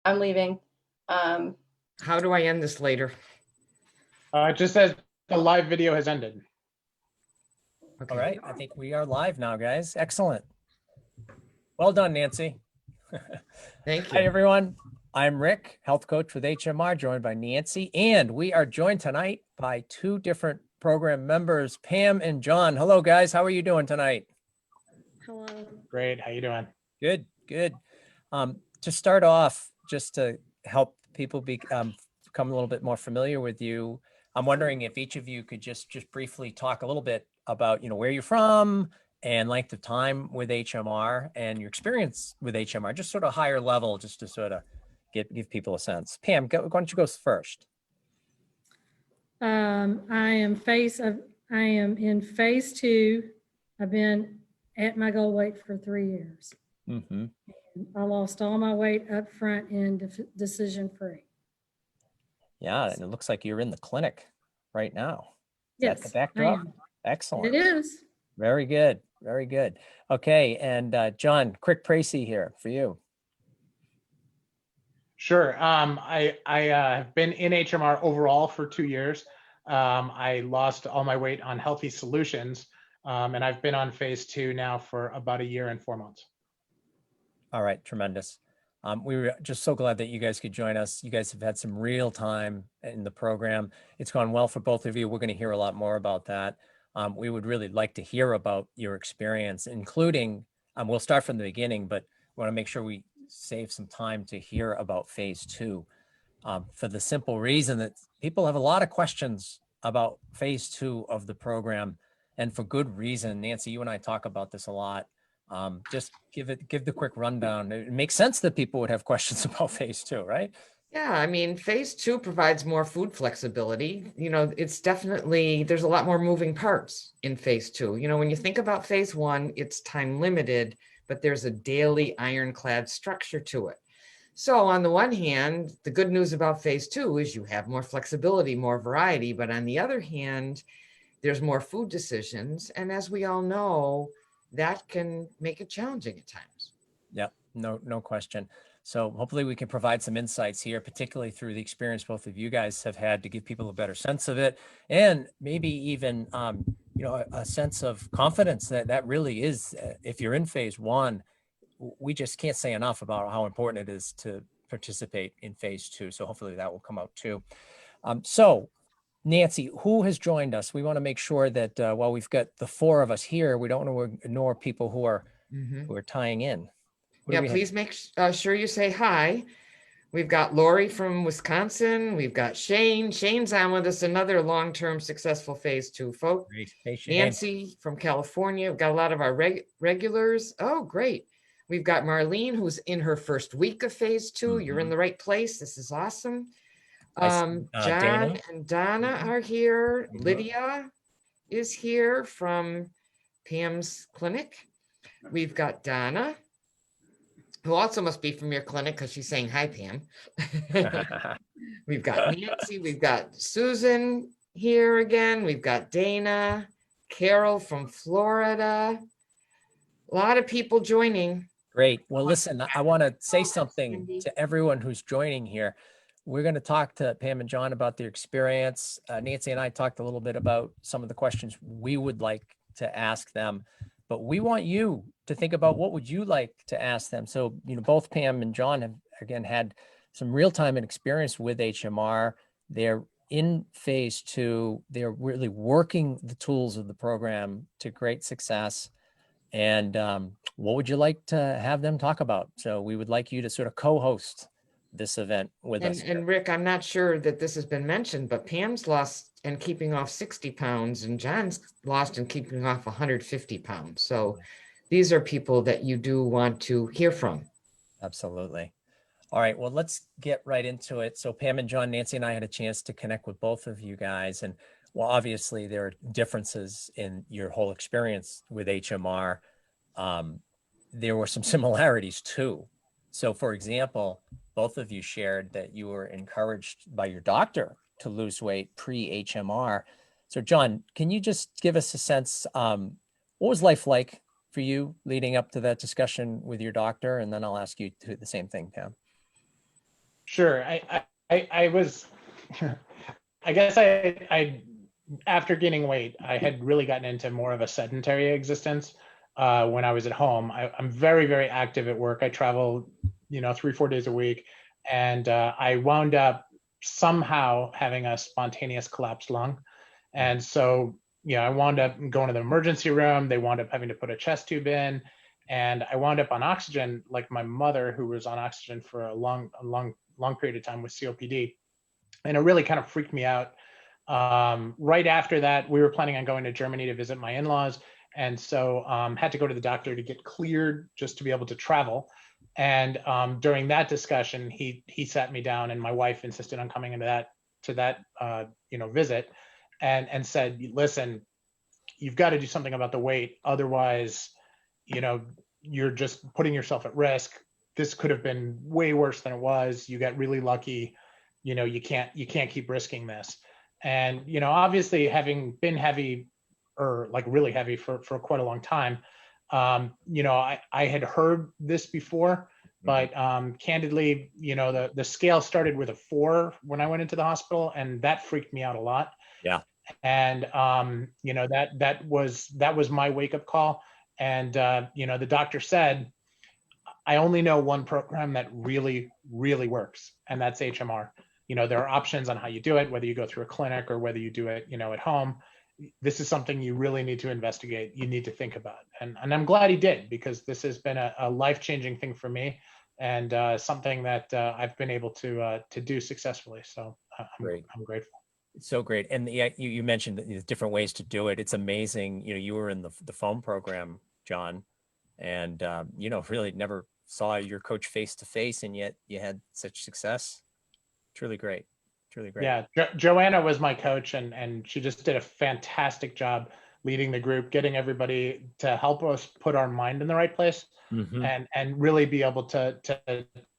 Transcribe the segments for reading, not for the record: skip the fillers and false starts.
I'm leaving. How do I end this later? It just says the live video has ended. Okay. All right, I think we are live now, guys. Excellent. Well done, Nancy. Thank Hi, you. everyone. I'm Rick, health coach with HMR, joined by Nancy, and we are joined tonight by two different program members, Pam and John. Hello, guys. How are you doing tonight? Hello. Great. How you doing? Good, good. To start off, just to help people become a little bit more familiar with you, I'm wondering if each of you could just briefly talk a little bit about, where you're from and length of time with HMR and your experience with HMR, just sort of higher level, just to sort of give people a sense. Pam, why don't you go first? I am in phase 2. I've been at my goal weight for 3 years. Mm-hmm. I lost all my weight up front and decision free. Yeah, and it looks like you're in the clinic right now. Is Yes, that the backdrop? I am. Excellent. It is. Very good. Very good. Okay. And John, quick précis here for you. Sure. I have been in HMR overall for 2 years. I lost all my weight on Healthy Solutions, and I've been on phase 2 now for about 1 year and 4 months. All right. Tremendous. We were just so glad that you guys could join us. You guys have had some real time in the program. It's gone well for both of you. We're going to hear a lot more about that. We would really like to hear about your experience, including, we'll start from the beginning, but we want to make sure we save some time to hear about phase 2 for the simple reason that people have a lot of questions about phase 2 of the program, and for good reason. Nancy, you and I talk about this a lot. Just give the quick rundown. It makes sense that people would have questions about phase 2, right? Yeah, I mean, phase 2 provides more food flexibility. It's definitely, there's a lot more moving parts in phase 2. When you think about phase 1, it's time limited, but there's a daily ironclad structure to it. So on the one hand, the good news about phase 2 is you have more flexibility, more variety, but on the other hand, there's more food decisions. And as we all know, that can make it challenging at times. Yep, no question. So hopefully we can provide some insights here, particularly through the experience both of you guys have had, to give people a better sense of it, and maybe even a sense of confidence that really is, if you're in phase 1, we just can't say enough about how important it is to participate in phase 2. So hopefully that will come out too. So Nancy, who has joined us? We want to make sure that while we've got the 4 of us here, we don't want to ignore people who are tying in. Yeah, please make sure you say hi. We've got Lori from Wisconsin. We've got Shane. Shane's on with us, another long-term successful phase 2 folk. Great. Hey, Nancy from California. We've got a lot of our regulars. Oh, great. We've got Marlene, who's in her first week of phase 2. You're in the right place. This is awesome. John Dana and Donna are here. Lydia is here from Pam's clinic. We've got Donna, who also must be from your clinic because she's saying hi, Pam. We've got Nancy. We've got Susan here again. We've got Dana, Carol from Florida. A lot of people joining. Great. Well, listen, I want to say something to everyone who's joining here. We're going to talk to Pam and John about their experience. Nancy and I talked a little bit about some of the questions we would like to ask them, but we want you to think about what would you like to ask them. So, both Pam and John have, again, had some real-time experience with HMR. They're in phase 2. They're really working the tools of the program to great success. And what would you like to have them talk about? So we would like you to sort of co-host this event with us. And Rick, I'm not sure that this has been mentioned, but Pam's lost and keeping off 60 pounds and John's lost and keeping off 150 pounds. So these are people that you do want to hear from. Absolutely. All right, well, let's get right into it. So Pam and John, Nancy and I had a chance to connect with both of you guys. And well, obviously there are differences in your whole experience with HMR. There were some similarities too. So for example, both of you shared that you were encouraged by your doctor to lose weight pre-HMR. So John, can you just give us a sense, what was life like for you leading up to that discussion with your doctor? And then I'll ask you to do the same thing, Pam. Sure. I was, I guess I, after gaining weight, I had really gotten into more of a sedentary existence when I was at home. I'm very, very active at work. I travel, 3-4 days a week. And I wound up somehow having a spontaneous collapsed lung. And so, I wound up going to the emergency room. They wound up having to put a chest tube in. And I wound up on oxygen, like my mother, who was on oxygen for a long period of time with COPD. And it really kind of freaked me out. Right after that, we were planning on going to Germany to visit my in-laws. And so had to go to the doctor to get cleared just to be able to travel. And during that discussion, he sat me down, and my wife insisted on coming into that visit, and said, listen, you've got to do something about the weight. Otherwise, you're just putting yourself at risk. This could have been way worse than it was. You got really lucky. You can't keep risking this. And, obviously having been heavy, or like really heavy for quite a long time, I had heard this before, but candidly, the scale started with a 4 when I went into the hospital, and that freaked me out a lot. Yeah. And, that was my wake up call. And, the doctor said, I only know one program that really, really works, and that's HMR. There are options on how you do it, whether you go through a clinic or whether you do it, at home. This is something you really need to investigate. You need to think about. And I'm glad he did, because this has been a life-changing thing for me, and something that I've been able to do successfully. So I'm grateful. It's so great. And you mentioned the different ways to do it. It's amazing. You were in the foam program, John, and really never saw your coach face to face, and yet you had such success. Truly great. Truly great. Yeah, Joanna was my coach, and she just did a fantastic job leading the group, getting everybody to help us put our mind in the right place, and really be able to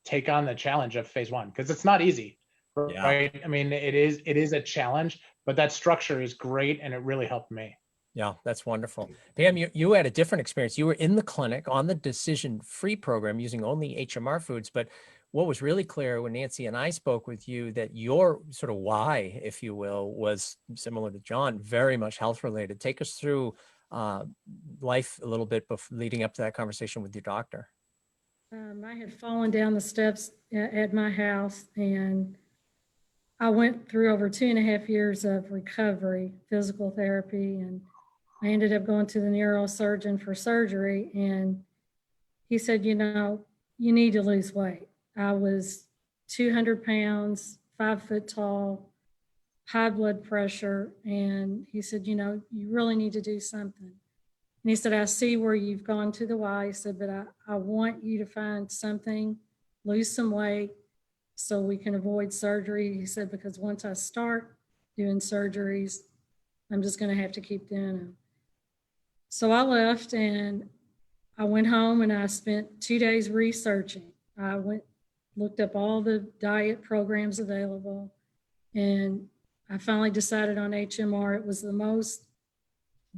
take on the challenge of phase 1, because it's not easy, right? Yeah. I mean, it is a challenge, but that structure is great, and it really helped me. Yeah, that's wonderful. Pam, you had a different experience. You were in the clinic on the decision-free program using only HMR foods, but what was really clear when Nancy and I spoke with you, that your sort of why, if you will, was similar to John, very much health related. Take us through life a little bit leading up to that conversation with your doctor. I had fallen down the steps at my house, and I went through over 2.5 years of recovery, physical therapy, and I ended up going to the neurosurgeon for surgery. And he said, you need to lose weight. I was 200 pounds, 5 foot tall, high blood pressure. And he said, you really need to do something. And he said, I see where you've gone to the Y. He said, but I want you to find something, lose some weight so we can avoid surgery. He said, because once I start doing surgeries, I'm just going to have to keep doing them. So I left, and I went home, and I spent 2 days researching. I looked up all the diet programs available, and I finally decided on HMR. It was the most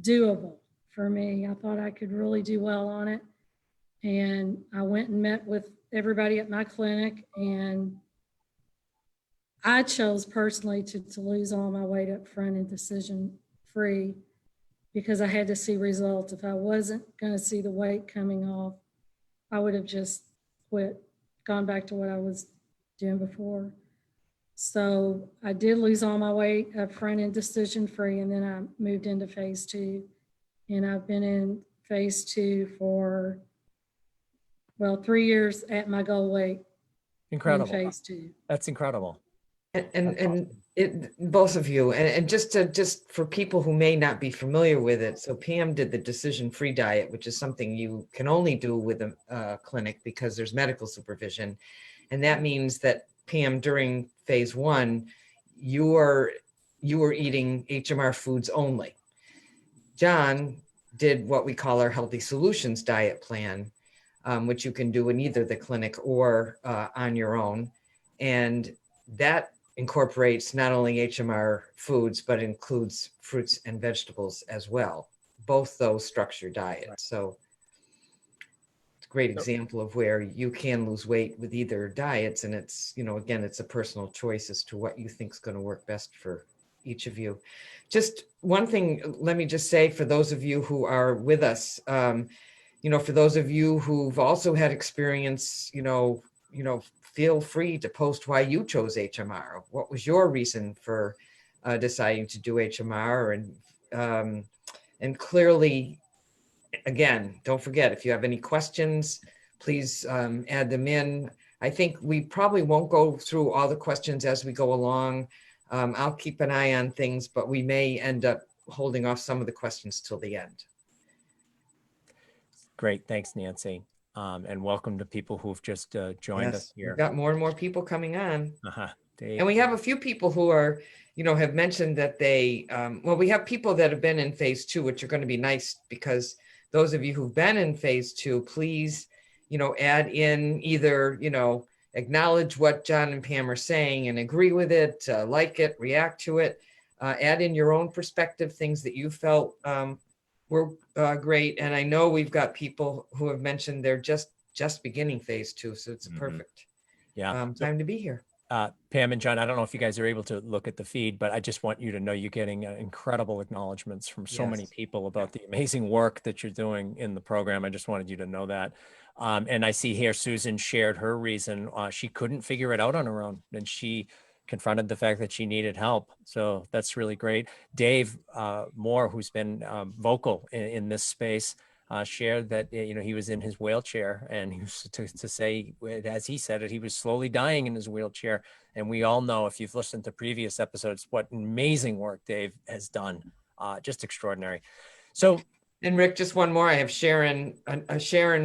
doable for me. I thought I could really do well on it. And I went and met with everybody at my clinic, and I chose personally to lose all my weight up front and decision free, because I had to see results. If I wasn't going to see the weight coming off, I would have just quit, gone back to what I was doing before. So I did lose all my weight up front and decision free, and then I moved into phase 2, and I've been in phase 2 for 3 years at my goal weight. Incredible. Phase 2. That's incredible. And both of you, and just for people who may not be familiar with it, so Pam did the decision-free diet, which is something you can only do with a clinic because there's medical supervision, and that means that Pam, during phase 1, you were eating HMR foods only. John did what we call our Healthy Solutions diet plan, which you can do in either the clinic or on your own, and that incorporates not only HMR foods, but includes fruits and vegetables as well. Both those structure diets. So great example of where you can lose weight with either diets. And it's, again, it's a personal choice as to what you think is going to work best for each of you. Just one thing, let me just say for those of you who are with us, for those of you who've also had experience, feel free to post why you chose HMR. What was your reason for deciding to do HMR? And clearly, again, don't forget, if you have any questions, please add them in. I think we probably won't go through all the questions as we go along. I'll keep an eye on things, but we may end up holding off some of the questions till the end. Great. Thanks, Nancy. And welcome to people who've just joined us here. We've got more and more people coming on. Dave. And we have a few people who are, have mentioned that they, we have people that have been in phase 2, which are going to be nice, because those of you who've been in phase 2, please, add in either, acknowledge what John and Pam are saying and agree with it, like it, react to it, add in your own perspective, things that you felt were great. And I know we've got people who have mentioned they're just beginning phase 2. So it's a perfect time to be here. Pam and John, I don't know if you guys are able to look at the feed, but I just want you to know you're getting incredible acknowledgments from so many people about the amazing work that you're doing in the program. I just wanted you to know that. And I see here Susan shared her reason. She couldn't figure it out on her own, and she confronted the fact that she needed help. So that's really great. Dave Moore, who's been vocal in this space, shared that he was in his wheelchair, and he was to say, as he said it, he was slowly dying in his wheelchair. And we all know, if you've listened to previous episodes, what amazing work Dave has done. Just extraordinary. So, and Rick, just one more. I have Sharon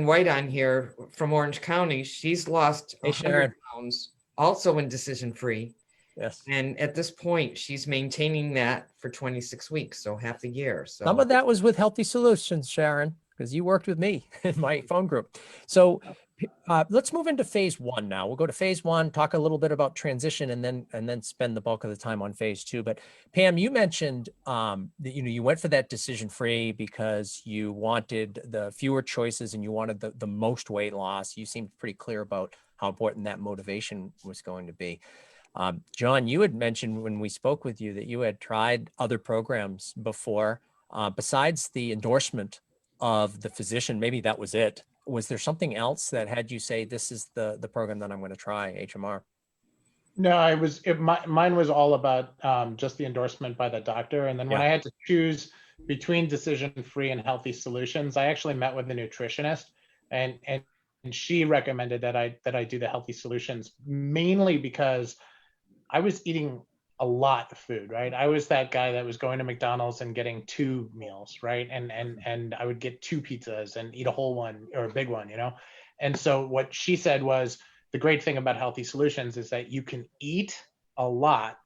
White on here from Orange County. She's lost 100 pounds, also in decision free. Yes. And at this point, she's maintaining that for 26 weeks, so half a year. So some of that was with Healthy Solutions, Sharon, because you worked with me in my phone group. So let's move into phase 1 now. We'll go to phase 1, talk a little bit about transition, and then spend the bulk of the time on phase 2. But Pam, you mentioned that you went for that decision free because you wanted the fewer choices and you wanted the most weight loss. You seemed pretty clear about how important that motivation was going to be. John, you had mentioned when we spoke with you that you had tried other programs before, besides the endorsement of the physician. Maybe that was it. Was there something else that had you say, this is the program that I'm going to try, HMR? No, mine was all about just the endorsement by the doctor. And then when I had to choose between decision-free and Healthy Solutions, I actually met with a nutritionist, and she recommended that I do the Healthy Solutions, mainly because I was eating a lot of food, right? I was that guy that was going to McDonald's and getting 2 meals, right? And I would get 2 pizzas and eat a whole one or a big one, And so what she said was, the great thing about Healthy Solutions is that you can eat a lot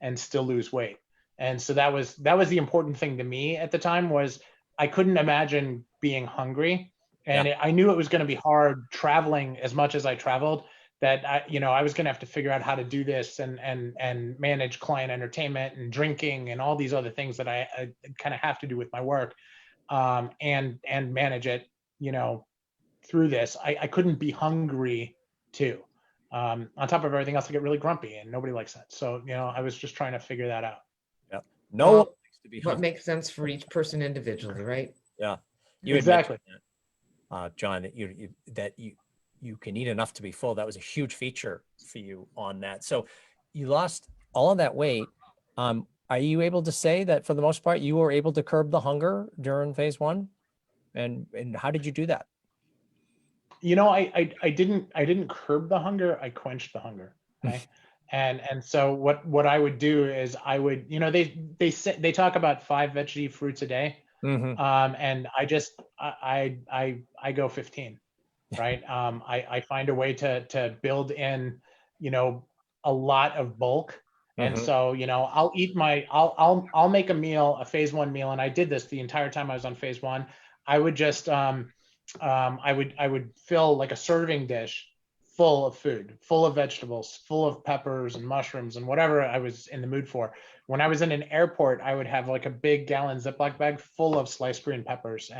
and still lose weight. And so that was the important thing to me at the time, was I couldn't imagine being hungry. And I knew it was going to be hard traveling as much as I traveled, that I was going to have to figure out how to do this and manage client entertainment and drinking and all these other things that I kind of have to do with my work, and manage it, through this. I couldn't be hungry too. On top of everything else, I get really grumpy, and nobody likes that. So, I was just trying to figure that out. Yeah. No one likes to be what hungry. makes sense for each person individually, right? Yeah. Exactly. John, that you can eat enough to be full. That was a huge feature for you on that. So you lost all of that weight. Are you able to say that for the most part, you were able to curb the hunger during phase 1? And how did you do that? I didn't curb the hunger. I quenched the hunger. Okay. And so what I would do is I would, they talk about 5 veggie fruits a day. Mm-hmm. And I go 15. Right. I find a way to build in, a lot of bulk. And so, I'll eat I'll make a meal, a phase 1 meal. And I did this the entire time I was on phase 1. I would just, I would fill like a serving dish full of food, full of vegetables, full of peppers and mushrooms and whatever I was in the mood for. When I was in an airport, I would have like a big gallon Ziploc bag full of sliced green peppers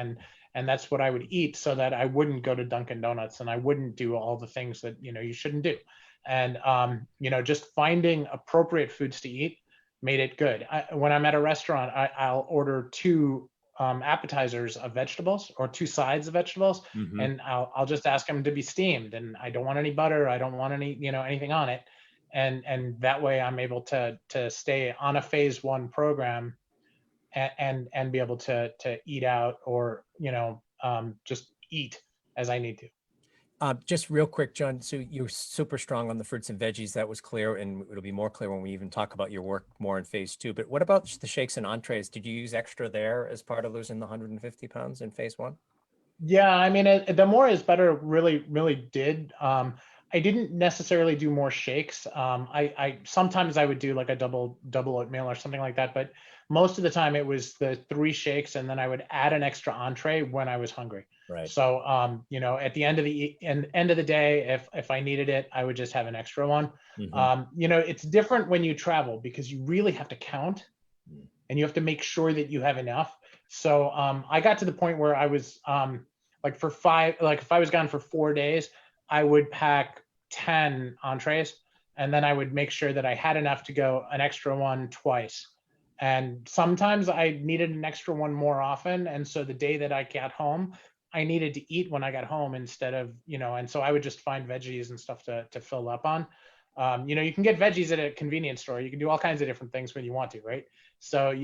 And that's what I would eat so that I wouldn't go to Dunkin' Donuts and I wouldn't do all the things that, you shouldn't do. And, just finding appropriate foods to eat made it good. When I'm at a restaurant, I'll order two appetizers of vegetables or two sides of vegetables, and I'll just ask them to be steamed, and I don't want any butter, I don't want any anything on it, and that way I'm able to stay on a phase 1 program and be able to eat out or just eat as I need to. Just real quick, John, so you're super strong on the fruits and veggies. That was clear, and it'll be more clear when we even talk about your work more in phase 2. But what about the shakes and entrees? Did you use extra there as part of losing the 150 pounds in phase 1? Yeah, I mean, the more is better really did. I didn't necessarily do more shakes. I sometimes I would do like a double oatmeal or something like that, but most of the time it was the 3 shakes, and then I would add an extra entree when I was hungry. Right. So, at the end of the day, if I needed it, I would just have an extra one. It's different when you travel because you really have to count, and you have to make sure that you have enough. So, I got to the point where I was if I was gone for 4 days, I would pack 10 entrees, and then I would make sure that I had enough to go an extra one twice. And sometimes I needed an extra one more often. And so the day that I got home, I needed to eat when I got home instead of, and so I would just find veggies and stuff to fill up on. You can get veggies at a convenience store. You can do all kinds of different things when you want to, right? So,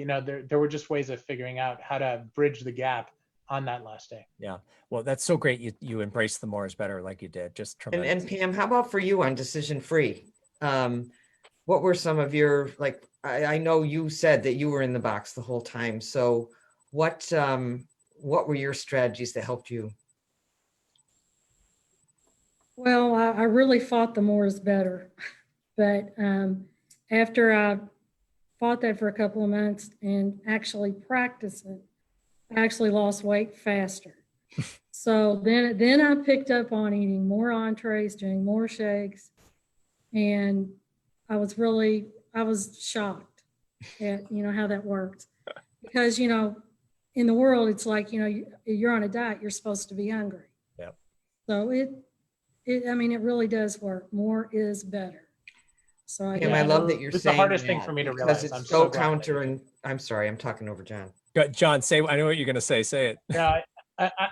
there were just ways of figuring out how to bridge the gap on that last day. Yeah. Well, that's so great. You embrace the more is better like you did. Just tremendous. And Pam, how about for you on decision free? What were some of your, I know you said that you were in the box the whole time. So what were your strategies that helped you? Well, I really fought the more is better. But after I fought that for a couple of months and actually practiced it, I actually lost weight faster. So then I picked up on eating more entrees, doing more shakes. And I was shocked at, how that worked. Because, in the world, it's like, you're on a diet, you're supposed to be hungry. Yeah. So it really does work. More is better. So I love that you're It's saying the hardest that thing for me to because realize. it's I'm so glad counter, and I'm sorry, I'm talking over John. John, I know what you're going to say. Say it. Yeah,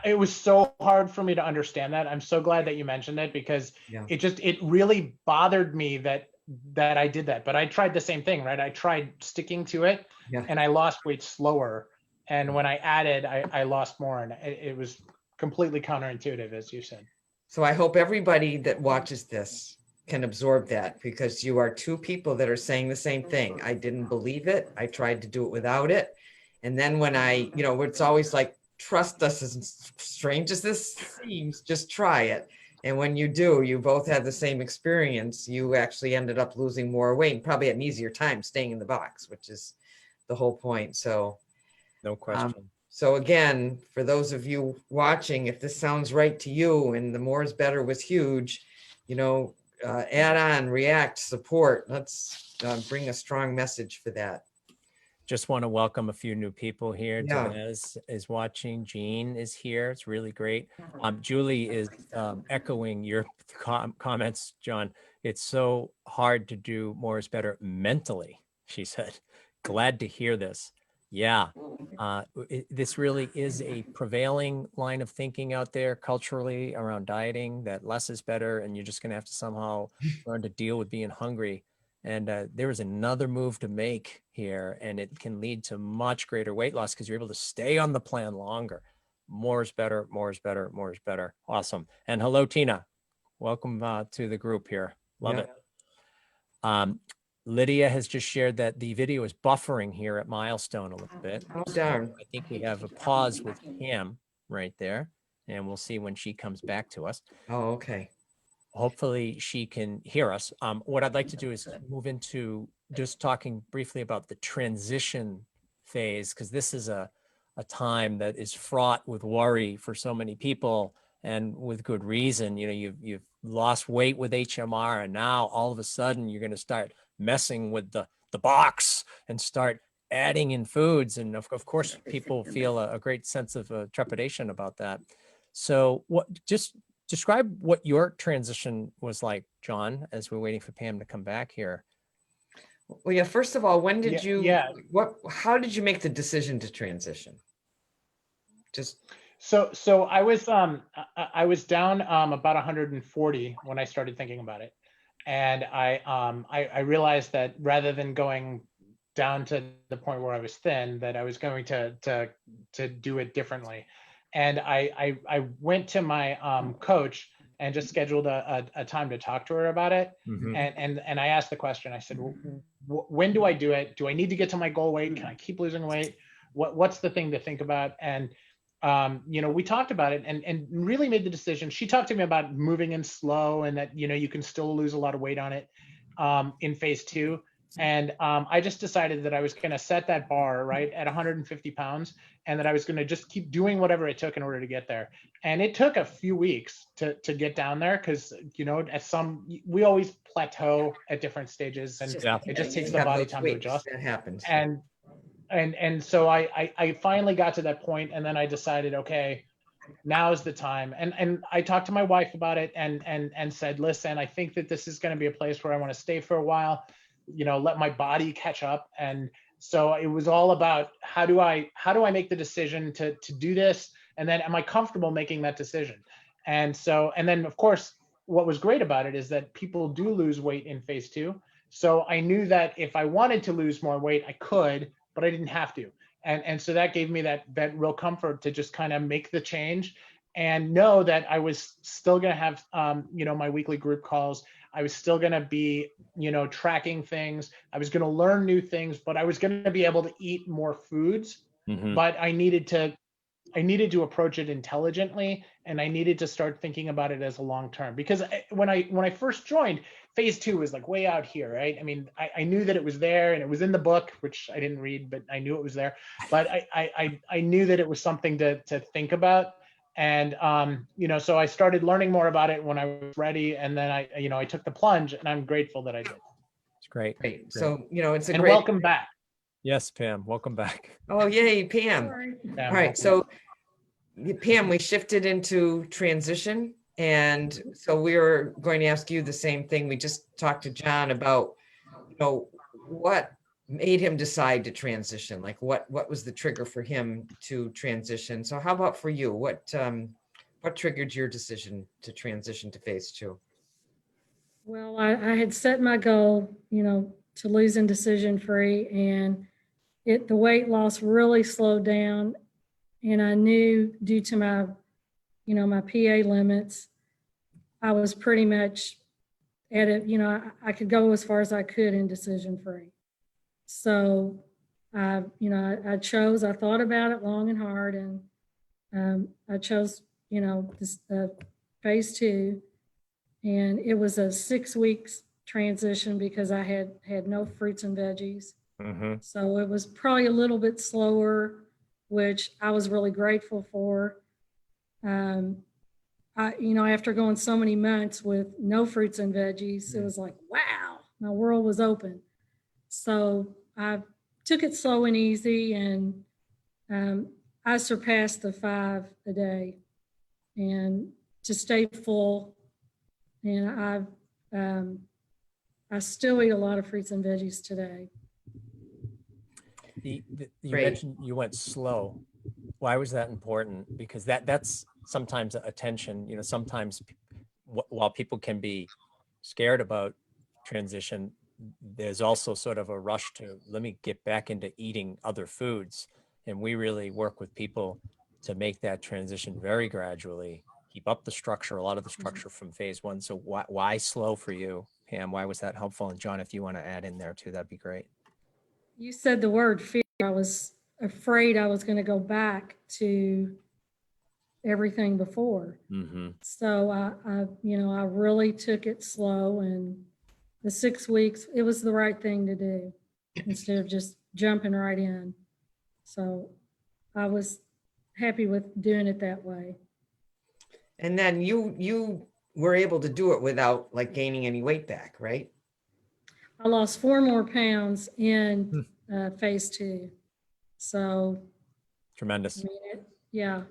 it was so hard for me to understand that. I'm so glad that you mentioned it because it really bothered me that I did that. But I tried the same thing, right? I tried sticking to it, and I lost weight slower. And when I added, I lost more, and it was completely counterintuitive, as you said. So I hope everybody that watches this can absorb that, because you are two people that are saying the same thing. I didn't believe it. I tried to do it without it. And then when it's always like, trust us, as strange as this seems, just try it. And when you do, you both had the same experience. You actually ended up losing more weight and probably had an easier time staying in the box, which is the whole point. So no question. So again, for those of you watching, if this sounds right to you and the more is better was huge, add on, react, support. Let's bring a strong message for that. Just want to welcome a few new people here. Yeah. Denez is watching. Jean is here. It's really great. Julie is echoing your comments, John. It's so hard to do more is better mentally, she said. Glad to hear this. Yeah, this really is a prevailing line of thinking out there culturally around dieting, that less is better, and you're just going to have to somehow learn to deal with being hungry. And there is another move to make here, and it can lead to much greater weight loss because you're able to stay on the plan longer. More is better, more is better, more is better. Awesome. And hello, Tina. Welcome to the group here. Love it. Lydia has just shared that the video is buffering here at Milestone a little bit. Oh, darn. I think we have a pause with Pam right there, and we'll see when she comes back to us. Oh, okay. Hopefully she can hear us. What I'd like to do is move into just talking briefly about the transition phase, because this is a time that is fraught with worry for so many people, and with good reason. You've lost weight with HMR, and now all of a sudden you're going to start messing with the box and start adding in foods. And of course, people feel a great sense of trepidation about that. So just describe what your transition was like, John, as we're waiting for Pam to come back here. Well, yeah, first of all, when did Yeah. how did you make the decision to transition? Just So I was down about 140 when I started thinking about it, and I realized that rather than going down to the point where I was thin, that I was going to do it differently. And I went to my coach and just scheduled a time to talk to her about it. Mhm. And I asked the question. I said, when do I do it? Do I need to get to my goal weight? Can I keep losing weight? What's the thing to think about? And we talked about it and really made the decision. She talked to me about moving in slow and that, you can still lose a lot of weight on it in phase 2. And I just decided that I was going to set that bar right at 150 pounds and that I was going to just keep doing whatever it took in order to get there. And it took a few weeks to get down there because, we always plateau at different stages and it just takes the body time to adjust. That happens. And so I finally got to that point, and then I decided, okay, now is the time. And I talked to my wife about it and said, listen, I think that this is going to be a place where I want to stay for a while, let my body catch up. And so it was all about how do I make the decision to do this, and then am I comfortable making that decision? And then of course, what was great about it is that people do lose weight in phase 2. So I knew that if I wanted to lose more weight, I could, but I didn't have to. And so that gave me that real comfort to just kind of make the change and know that I was still going to have, my weekly group calls. I was still going to be, tracking things. I was going to learn new things, but I was going to be able to eat more foods. Mhm. But I needed to approach it intelligently, and I needed to start thinking about it as a long term. Because when I first joined, phase 2 was like way out here, right? I mean, I knew that it was there and it was in the book, which I didn't read, but I knew it was there. But I knew that it was something to think about. And so I started learning more about it when I was ready, and then I took the plunge, and I'm grateful that I did. It's great. Great. So, it's a And great. welcome back. Yes, Pam, welcome back. Oh, yay, Pam. Sorry. Pam, All right. welcome. So, Pam, we shifted into transition. And so we were going to ask you the same thing. We just talked to John about, what made him decide to transition? Like what was the trigger for him to transition? So how about for you? What triggered your decision to transition to phase 2? Well, I had set my goal, to lose indecision free, and the weight loss really slowed down. And I knew due to my, my PA limits, I was pretty much at it, I could go as far as I could indecision free. So I thought about it long and hard, and I chose, this phase 2. And it was a 6 weeks transition because I had no fruits and veggies. Mm-hmm. So it was probably a little bit slower, which I was really grateful for. After going so many months with no fruits and veggies, it was like, wow, my world was open. So I took it slow and easy, and I surpassed the 5 a day, and to stay full. And I still eat a lot of fruits and veggies today. You Great. mentioned you went slow. Why was that important? Because that's sometimes a tension. Sometimes while people can be scared about transition, there's also sort of a rush to let me get back into eating other foods. And we really work with people to make that transition very gradually, keep up the structure, a lot of the structure from phase 1. So why slow for you, Pam? Why was that helpful? And John, if you want to add in there too, that'd be great. You said the word fear. I was afraid I was going to go back to everything before. Mm-hmm. So I really took it slow, and the 6 weeks, it was the right thing to do instead of just jumping right in. So I was happy with doing it that way. And then you were able to do it without like gaining any weight back, right? I lost 4 more pounds in phase 2. So, I Tremendous. mean, yeah,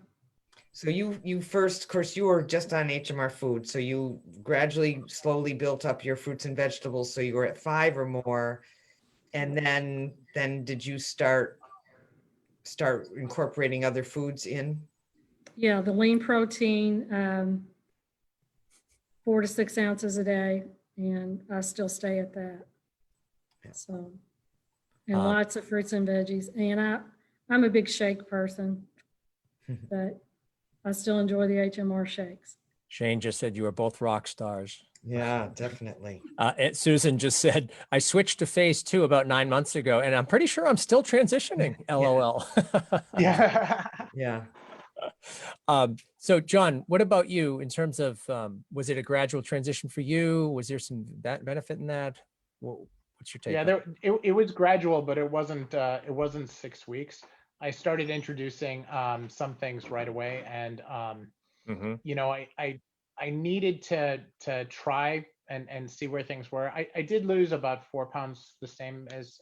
So you first, of course, you were just on HMR food. So you gradually, slowly built up your fruits and vegetables. So you were at 5 or more. And then did you start incorporating other foods in? yeah, the lean protein, 4 to 6 ounces a day, and I still stay at that. Yeah. So, and Um, lots of fruits and veggies. And I'm a big shake person, but I still enjoy the HMR shakes. Shane just said you were both rock stars. Yeah, definitely. And Susan just said, I switched to phase 2 about 9 months ago, and I'm pretty sure I'm still transitioning. LOL. Yeah. Yeah. So John, what about you in terms of, was it a gradual transition for you? Was there some benefit in that? What's your take? Yeah, it was gradual, but it wasn't 6 weeks. I started introducing some things right away, and Mhm. you know, I needed to try and see where things were. I did lose about 4 pounds, the same as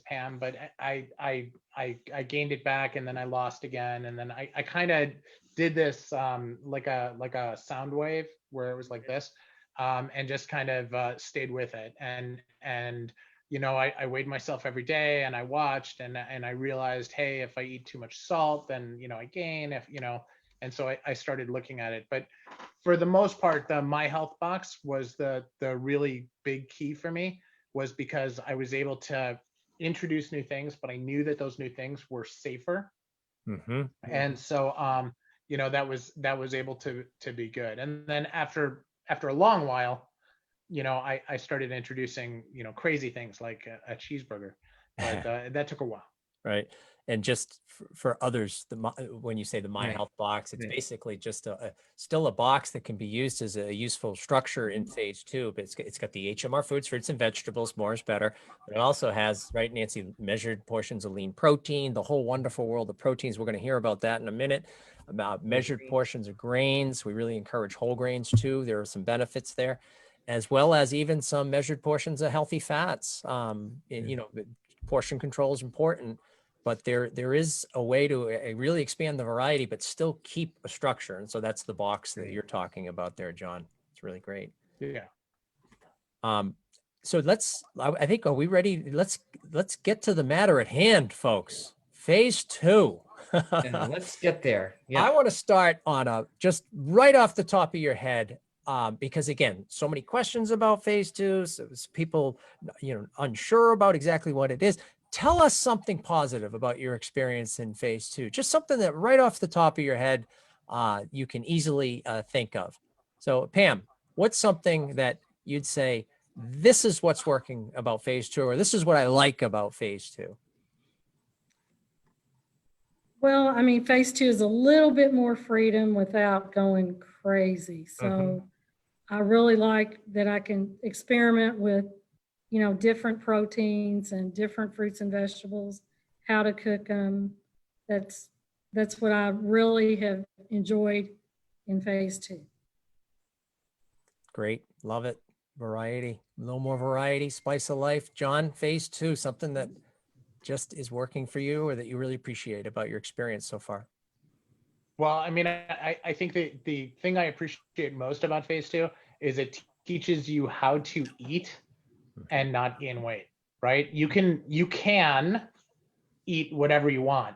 Pam, but I gained it back, and then I lost again, and then I kind of did this like a sound wave where it was like this, and just kind of stayed with it, and you know, I weighed myself every day, and I watched, and I realized, hey, if I eat too much salt, then you know I gain, if you know, and so I started looking at it. But for the most part, the My Health box was the really big key for me, was because I was able to introduce new things, but I knew that those new things were safer. Mhm. And so you know, that was able to be good. And then after a long while, you know, I started introducing, you know, crazy things like a cheeseburger, but that took a while. Right. And just for others, when you say the My Right. Health box, it's Right. basically just still a box that can be used as a useful structure in phase 2, but it's got the HMR foods, fruits and vegetables, more is better. But it also has, right, Nancy, measured portions of lean protein, the whole wonderful world of proteins. We're going to hear about that in a minute, about measured portions of grains. We really encourage whole grains too. There are some benefits there, as well as even some measured portions of healthy fats. You know, portion control is important, but there is a way to really expand the variety, but still keep a structure. And so that's the box that you're talking about there, John. It's really great. Yeah. So I think, are we ready? Let's get to the matter at hand, folks. Phase 2. Yeah, let's get there. I Yeah. want to start on just right off the top of your head, because again, so many questions about phase 2, so people, you know, unsure about exactly what it is. Tell us something positive about your experience in phase 2, just something that right off the top of your head, you can easily think of. So Pam, what's something that you'd say, this is what's working about phase 2, or this is what I like about phase 2? Well, I mean, phase 2 is a little bit more freedom without going crazy. So Mhm. I really like that I can experiment with, you know, different proteins and different fruits and vegetables, how to cook them. That's what I really have enjoyed in phase 2. Great. Love it. Variety. No more variety. Spice of life. John, phase 2, something that just is working for you or that you really appreciate about your experience so far? Well, I mean, I think the thing I appreciate most about phase 2 is it teaches you how to eat and not gain weight, right? You can eat whatever you want,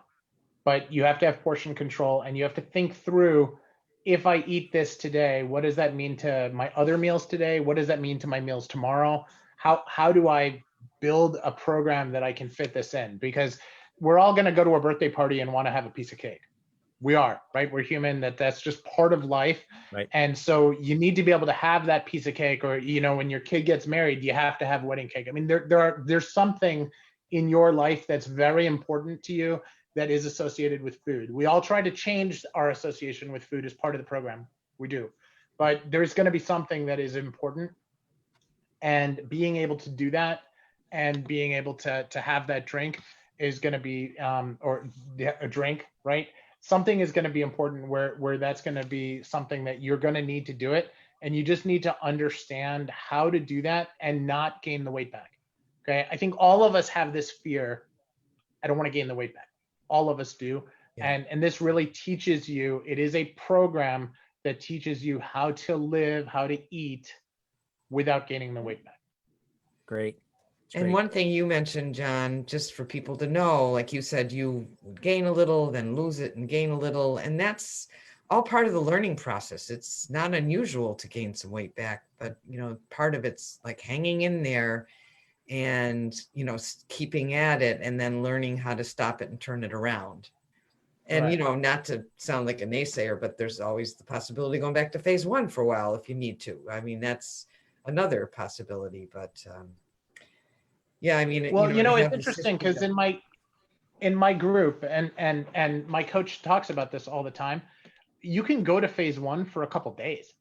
but you have to have portion control, and you have to think through, if I eat this today, what does that mean to my other meals today? What does that mean to my meals tomorrow? How do I build a program that I can fit this in? Because we're all going to go to a birthday party and want to have a piece of cake. We are, right? We're human, that's just part of life. Right. And so you need to be able to have that piece of cake, or, you know, when your kid gets married, you have to have wedding cake. I mean, there's something in your life that's very important to you that is associated with food. We all try to change our association with food as part of the program. We do. But there's going to be something that is important. And being able to do that and being able to have that drink is going to be, or a drink, right? Something is going to be important where that's going to be something that you're going to need to do it. And you just need to understand how to do that and not gain the weight back. Okay. I think all of us have this fear. I don't want to gain the weight back. All of us do. Yeah. And this really teaches you, it is a program that teaches you how to live, how to eat without gaining the weight back. Great. It's And great. one thing you mentioned, John, just for people to know, like you said, you would gain a little, then lose it and gain a little. And that's all part of the learning process. It's not unusual to gain some weight back, but part of it's like hanging in there and, keeping at it and then learning how to stop it and turn it around. And, Right. not to sound like a naysayer, but there's always the possibility of going back to phase one for a while if you need to. I mean, that's another possibility, but yeah, I mean, Well, to it's have this interesting history because in my group, and my coach talks about this all the time, you can go to phase one for a couple days,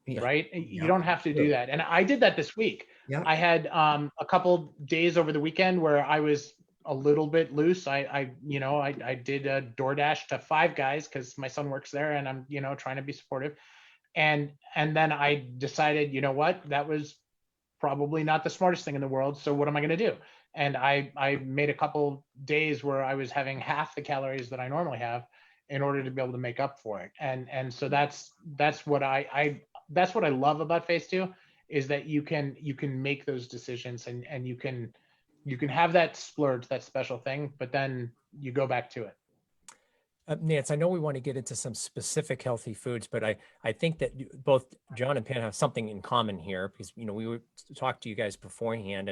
Yeah. right? You Yeah. don't have to do that. And I did that this week. Yeah. I had a couple days over the weekend where I was a little bit loose. I did a DoorDash to Five Guys because my son works there, and I'm trying to be supportive. And then I decided, what, that was probably not the smartest thing in the world. So what am I going to do? And I made a couple days where I was having half the calories that I normally have in order to be able to make up for it. And so that's what that's what I love about phase two, is that you can make those decisions, and you can have that splurge, that special thing, but then you go back to it. Nance, I know we want to get into some specific healthy foods, but I think that both John and Pam have something in common here, because, we would talk to you guys beforehand.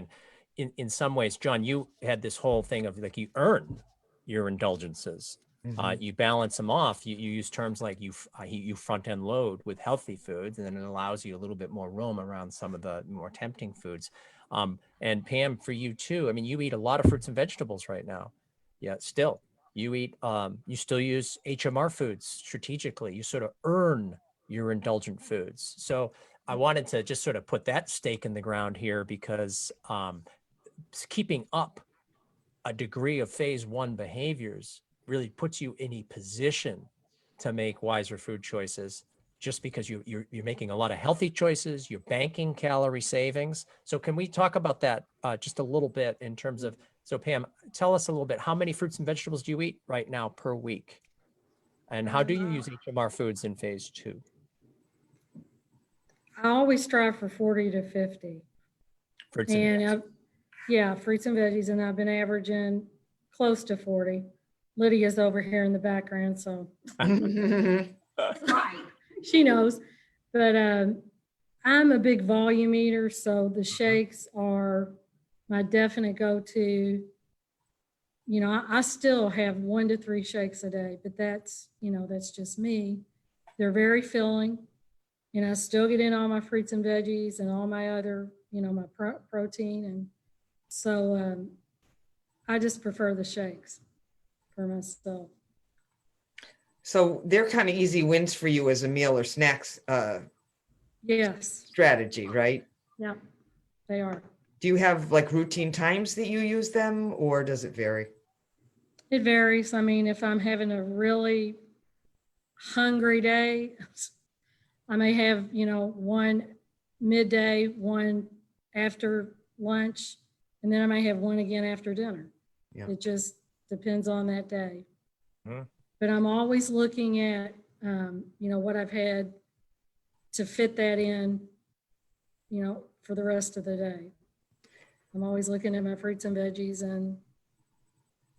And in some ways, John, you had this whole thing of like, you earn your indulgences. Mhm. You balance them off. You use terms like you front end load with healthy foods, and then it allows you a little bit more room around some of the more tempting foods. And Pam, for you too, I mean, you eat a lot of fruits and vegetables right now. Yeah, still. You still use HMR foods strategically. You sort of earn your indulgent foods. So I wanted to just sort of put that stake in the ground here, because keeping up a degree of phase one behaviors really puts you in a position to make wiser food choices, just because you're making a lot of healthy choices, you're banking calorie savings. So can we talk about that just a little bit in terms of, so Pam, tell us a little bit, how many fruits and vegetables do you eat right now per week? And how do you use HMR foods in phase two? I always strive for 40 to 50. Fruits and And fruits and veggies, and I've been averaging close to 40. Lydia's over here in the background, so she knows. But I'm a big volume eater, so the shakes are my definite go-to. I still have 1 to 3 shakes a day, but that's just me. They're very filling, and I still get in all my fruits and veggies and all my other, my protein. And so I just prefer the shakes for myself. So they're kind of easy wins for you as a meal or snacks Yes. strategy, right? Yeah, they are. Do you have like routine times that you use them, or does it vary? It varies. I mean, if I'm having a really hungry day, I may have, one midday, one after lunch, and then I may have one again after dinner. Yeah. It just depends on that day. Hmm. But I'm always looking at, what I've had to fit that in, for the rest of the day. I'm always looking at my fruits and veggies and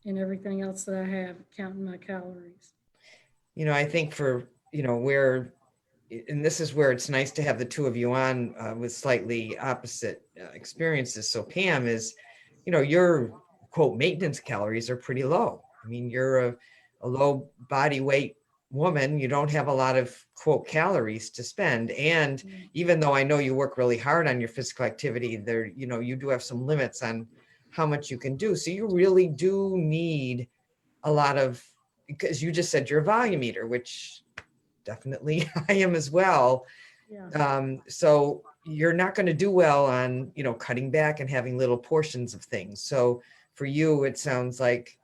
everything else that I have, counting my calories. I think for, where, and this is where it's nice to have the two of you on with slightly opposite experiences. So Pam is, your quote maintenance calories are pretty low. I mean, you're a low body weight woman. You don't have a lot of quote calories to spend. And even though I know you work really hard on your physical activity there, you do have some limits on how much you can do. So you really do need a lot of, because you just said you're a volume eater, which definitely I am as well. Yeah. So you're not going to do well on, cutting back and having little portions of things. So for you, it sounds like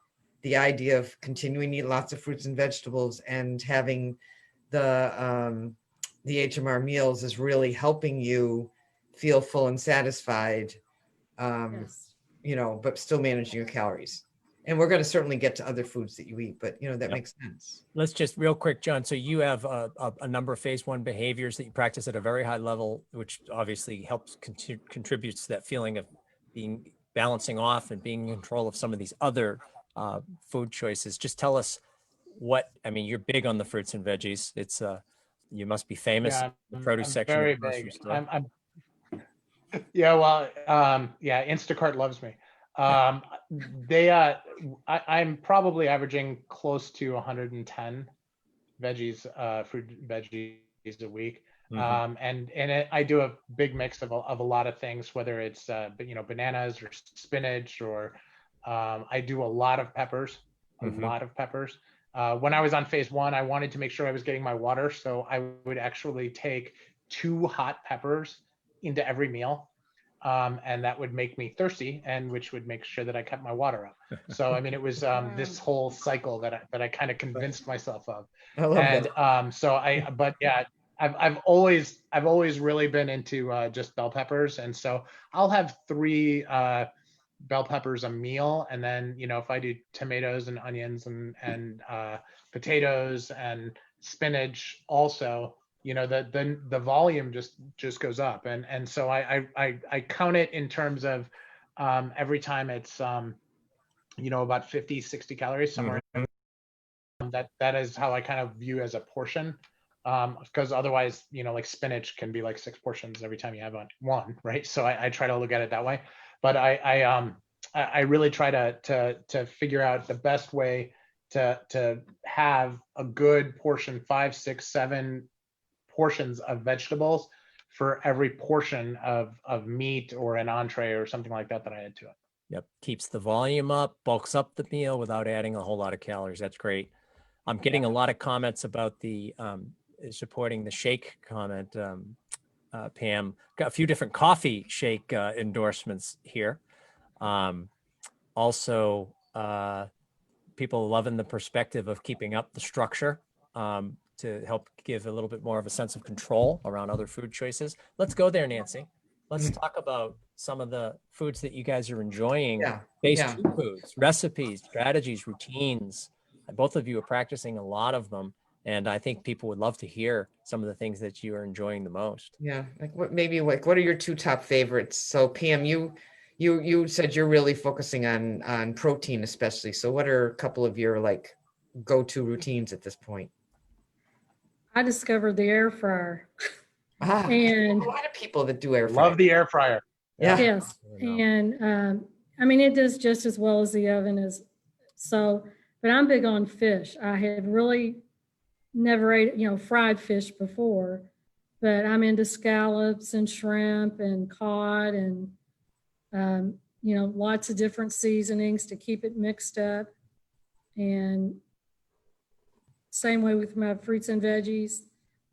the idea of continuing to eat lots of fruits and vegetables and having the HMR meals is really helping you feel full and satisfied Yes. You know, but still managing your calories. And we're going to certainly get to other foods that you eat, but you know, that Yep. makes sense. Let's just real quick, John. So you have a number of phase one behaviors that you practice at a very high level, which obviously helps contributes to that feeling of being balancing off and being in control of some of these other food choices. Just tell us I mean, you're big on the fruits and veggies. It's you must be famous Yeah, in the produce I'm section very of the grocery big. store. Yeah, well, yeah, Instacart loves me. I'm probably averaging close to 110 veggies, fruit and veggies a week. Mhm. I do a big mix of a lot of things, whether it's bananas or spinach, or I do a lot of peppers, Mhm. When I was on phase one, I wanted to make sure I was getting my water, so I would actually take 2 hot peppers into every meal, and that would make me thirsty, and which would make sure that I kept my water up. So I mean, it was this whole cycle that I kind of convinced myself of. I love And that. but yeah, I've always really been into just bell peppers, and so I'll have 3 bell peppers a meal, and then if I do tomatoes and onions and potatoes and spinach also, the volume just goes up, and so I count it in terms of every time it's about 50-60 calories somewhere. Mhm. That is how I kind of view as a portion, because otherwise like spinach can be like 6 portions every time you have one, right? So I try to look at it that way, but I really try to figure out the best way to have a good portion, 5, 6, 7 portions of vegetables for every portion of meat or an entree or something like that I add to it. Yep. Keeps the volume up, bulks up the meal without adding a whole lot of calories. That's great. I'm getting a lot of comments about the supporting the shake comment. Pam, got a few different coffee shake endorsements here. Also, people loving the perspective of keeping up the structure to help give a little bit more of a sense of control around other food choices. Let's go there, Nancy. Let's talk about some of the foods that you guys are enjoying. Yeah. Phase Yeah. 2 foods, recipes, strategies, routines. Both of you are practicing a lot of them. And I think people would love to hear some of the things that you are enjoying the most. Yeah. Like what are your 2 top favorites? So Pam, you said you're really focusing on protein especially. So what are a couple of your like go-to routines at this point? I discovered the air fryer. Ah, And a lot of people that do air fry. Love the air fryer. Yeah. yes, and I mean, it does just as well as the oven is. So, but I'm big on fish. I had really never ate, fried fish before, but I'm into scallops and shrimp and cod and, lots of different seasonings to keep it mixed up. And same way with my fruits and veggies.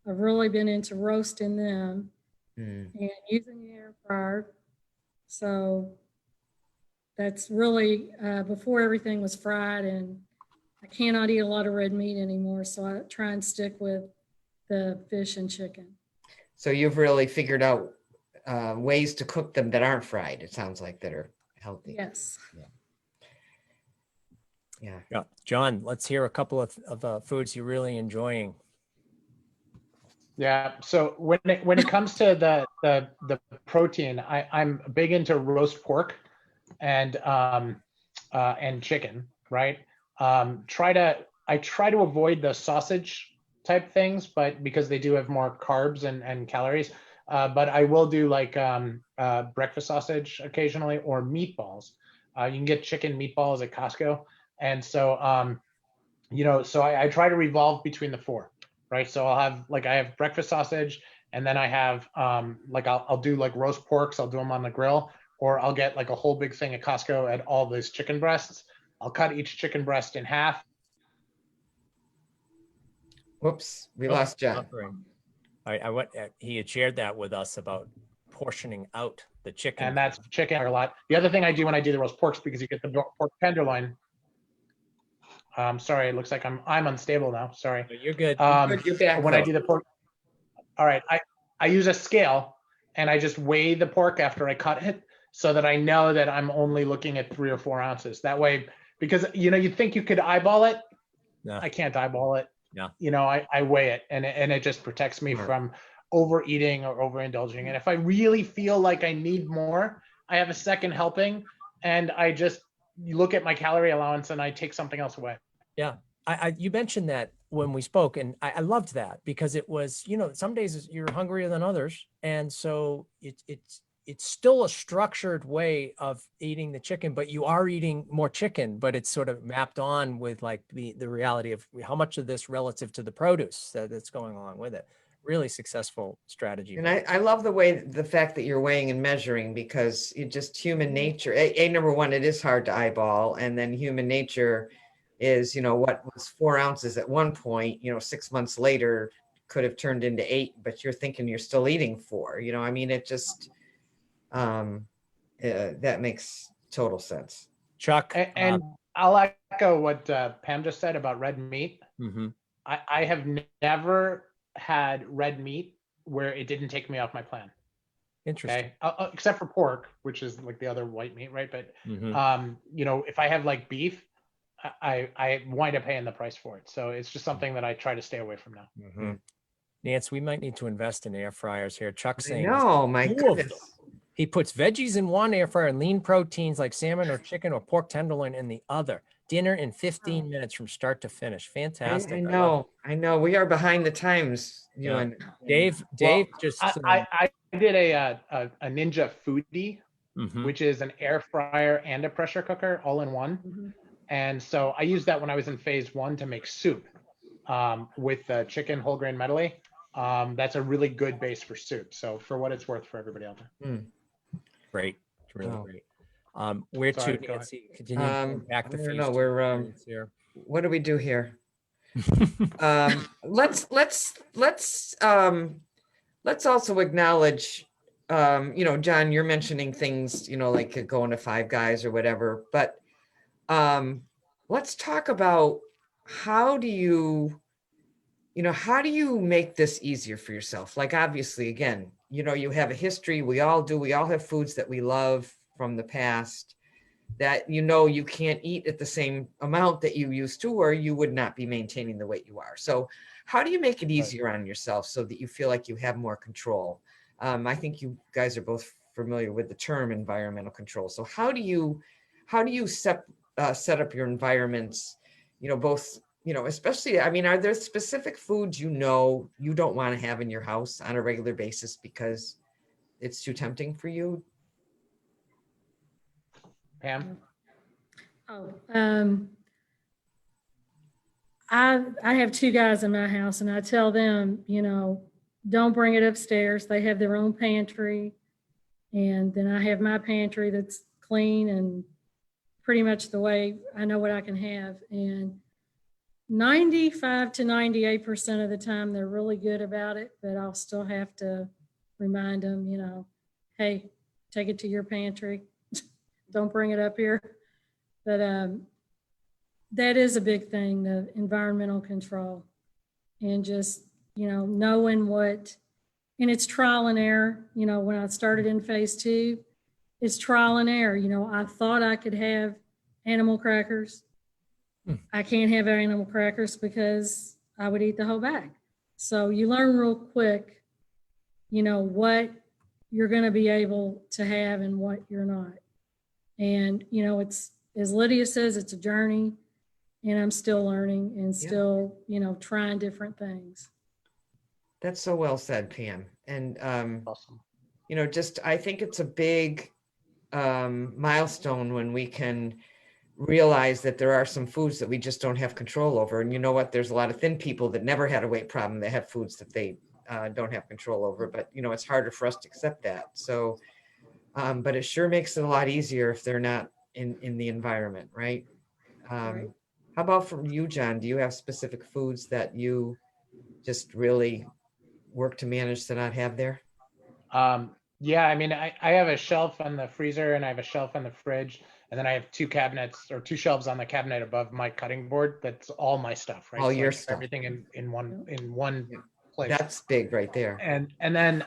I've really been into roasting them and using the air fryer. So that's really before everything was fried, and I cannot eat a lot of red meat anymore. So I try and stick with the fish and chicken. So you've really figured out ways to cook them that aren't fried. It sounds like that are healthy. Yes. Yeah. John, let's hear a couple of foods you're really enjoying. Yeah. So when it comes to the protein, I'm big into roast pork and chicken, right? I try to avoid the sausage type things, but because they do have more carbs and calories. But I will do like breakfast sausage occasionally, or meatballs. You can get chicken meatballs at Costco, and so so I try to revolve between the 4, right? So I have breakfast sausage, and then I have I'll do like roast porks. I'll do them on the grill, or I'll get like a whole big thing at Costco at all those chicken breasts. I'll cut each chicken breast in half. Whoops, we lost John. He had shared that with us about portioning out the chicken. And that's chicken a lot. The other thing I do when I do the roast porks, because you get the pork tenderloin. Sorry, it looks like I'm unstable now. Sorry. No, you're good. You're back, when I do the pork, all right, I use a scale and I just weigh the pork after I cut it, so that I know that I'm only looking at 3 or 4 ounces. That way, because you think you could eyeball it. Yeah. I can't eyeball it. Yeah. I weigh it, and it just protects me from overeating or overindulging. And if I really feel like I need more, I have a second helping, and I just look at my calorie allowance and I take something else away. Yeah. You mentioned that when we spoke, and I loved that because it was, some days you're hungrier than others. And so it's still a structured way of eating the chicken, but you are eating more chicken, but it's sort of mapped on with like the reality of how much of this relative to the produce that's going along with it. Really successful strategy. And I love the fact that you're weighing and measuring, because it just human nature, number one, it is hard to eyeball. And then human nature is, what was 4 ounces at one point, 6 months later could have turned into 8, but you're thinking you're still eating 4, I mean, it just, that makes total sense. Chuck. And I'll echo what Pam just said about red meat. Mm-hmm. I have never had red meat where it didn't take me off my plan. Interesting. Okay. Except for pork, which is like the other white meat, right? But mm-hmm. If I have like beef, I wind up paying the price for it. So it's just something that I try to stay away from now. Mm-hmm. Nance, we might need to invest in air fryers here. Chuck's saying, no, my goodness. He puts veggies in one air fryer and lean proteins like salmon or chicken or pork tenderloin in the other. Dinner in 15 minutes from start to finish. Fantastic. I know. We are behind the times. And Dave just. I did a Ninja Foodie, mm-hmm. which is an air fryer and a pressure cooker all in one. Mm-hmm. And so I used that when I was in phase 1 to make soup with chicken whole grain medley. That's a really good base for soup. So for what it's worth for everybody out there. Great. It's really great. Where Sorry, to, Nancy? Continue back to phase 2. We're what do we do here? Let's also acknowledge, John, you're mentioning things, like going to Five Guys or whatever, but let's talk about how do you make this easier for yourself? Like, obviously, again, you have a history. We all do. We all have foods that we love from the past that, you can't eat at the same amount that you used to, or you would not be maintaining the weight you are. So how do you make it easier on yourself so that you feel like you have more control? I think you guys are both familiar with the term environmental control. So how do you set up your environments, both, especially, I mean, are there specific foods you don't want to have in your house on a regular basis because it's too tempting for you? Pam? I have 2 guys in my house, and I tell them, don't bring it upstairs. They have their own pantry. And then I have my pantry that's clean and pretty much the way I know what I can have. And 95 to 98% of the time, they're really good about it, but I'll still have to remind them, hey, take it to your pantry. Don't bring it up here. But that is a big thing, the environmental control, and just, knowing what, and it's trial and error. When I started in phase 2, it's trial and error. I thought I could have animal crackers. I can't have animal crackers because I would eat the whole bag. So you learn real quick, what you're going to be able to have and what you're not. And, it's, as Lydia says, it's a journey, and I'm still learning and still, trying different things. That's so well said, Pam. And, Awesome. I think it's a big milestone when we can realize that there are some foods that we just don't have control over. And you know what? There's a lot of thin people that never had a weight problem that have foods that they don't have control over. But, it's harder for us to accept that. So, but it sure makes it a lot easier if they're not in the environment, right? Right. How about from you, John? Do you have specific foods that you just really work to manage to not have there? Yeah, I mean, I have a shelf on the freezer and I have a shelf on the fridge, and then I have 2 cabinets or 2 shelves on the cabinet above my cutting board. That's all my stuff, right? All So your I keep stuff. everything in one place. That's big right there. And then